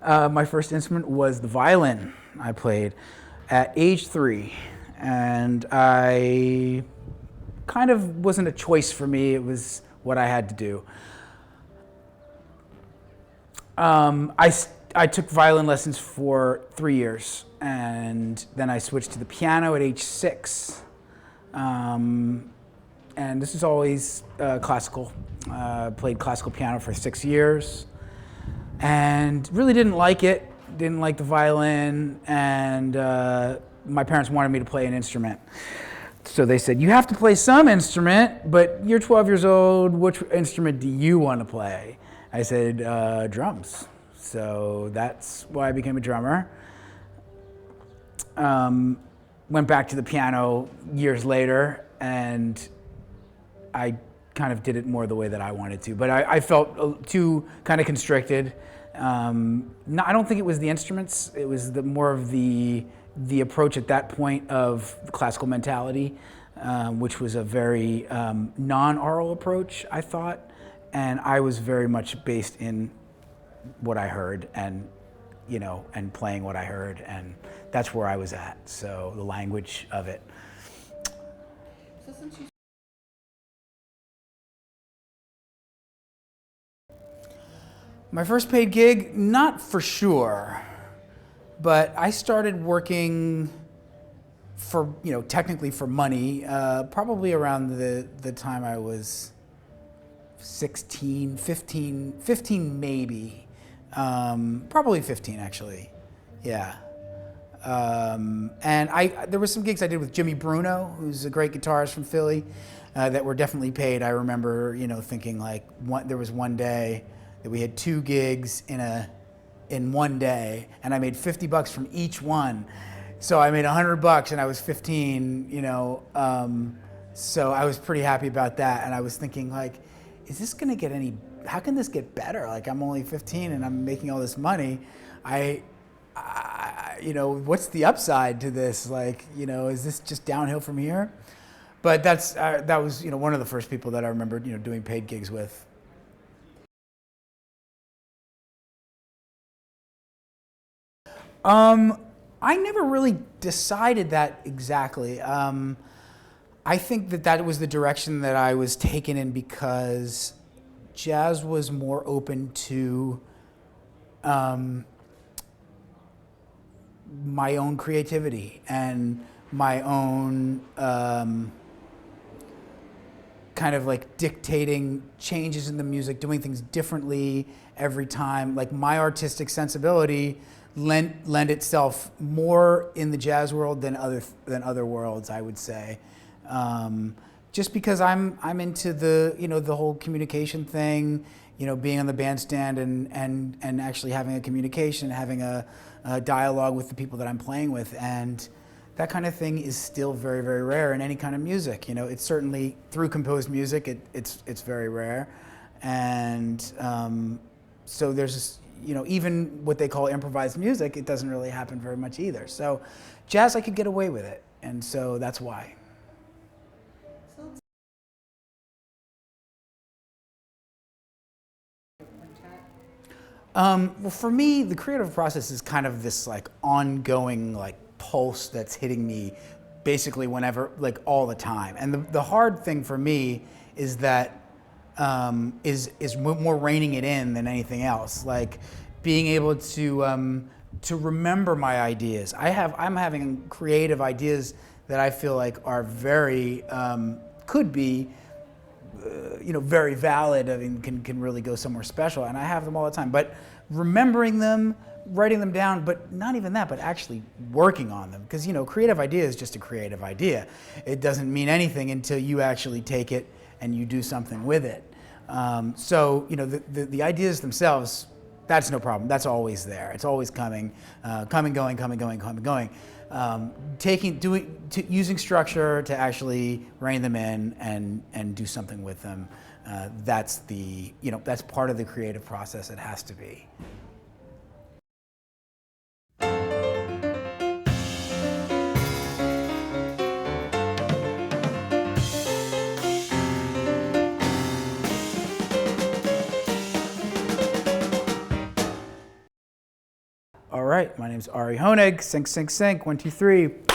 My first instrument was the violin. I played at age 3, and I kind of wasn't a choice for me. It was what I had to do. I took violin lessons for 3 years, and then I switched to the piano at age 6. And this is always classical. Played classical piano for 6 years, and really didn't like it. Didn't like the violin, and my parents wanted me to play an instrument. So they said, you have to play some instrument, but you're 12 years old. Which instrument do you want to play? I said, drums. So that's why I became a drummer. Went back to the piano years later, and I kind of did it more the way that I wanted to. But I felt too kind of constricted. No, I don't think it was the instruments. It was more of the approach at that point of the classical mentality, which was a very non-aural approach, I thought. And I was very much based in what I heard and, and playing what I heard. And that's where I was at. So the language of it. My first paid gig, not for sure, but I started working for, technically for money, probably around the time I was 16, 15 maybe. Probably 15 actually, yeah. And there were some gigs I did with Jimmy Bruno, who's a great guitarist from Philly, that were definitely paid. I remember, thinking like there was one day that we had 2 gigs in one day, and I made $50 from each one. So I made $100 and I was 15, so I was pretty happy about that. And I was thinking like, is this gonna get how can this get better? Like, I'm only 15 and I'm making all this money. What's the upside to this? Like, is this just downhill from here? But that was, one of the first people that I remember, doing paid gigs with. I never really decided that exactly. I think that was the direction that I was taken in because jazz was more open to my own creativity and my own kind of like dictating changes in the music, doing things differently every time. Like, my artistic sensibility lend itself more in the jazz world than other worlds, I would say. Just because I'm into the whole communication thing, being on the bandstand and actually having a communication, having a dialogue with the people that I'm playing with, and that kind of thing is still very, very rare in any kind of music. It's certainly through composed music, it's very rare, and so there's this, even what they call improvised music, it doesn't really happen very much either. So jazz, I could get away with it, and so that's why. Well, for me, the creative process is kind of this like ongoing like pulse that's hitting me basically whenever, like all the time. And the hard thing for me is that is more reining it in than anything else. Like being able to remember my ideas. I'm having creative ideas that I feel like are very could be very valid. I mean, can really go somewhere special, and I have them all the time. But remembering them, writing them down, but not even that, but actually working on them, because creative idea is just a creative idea. It doesn't mean anything until you actually take it and you do something with it. So the ideas themselves, that's no problem. That's always there. It's always coming, going. Using structure to actually rein them in and do something with them. That's that's part of the creative process. It has to be. All right, my name's Ari Hoenig. Sync, sync, sync. 1, 2, 3.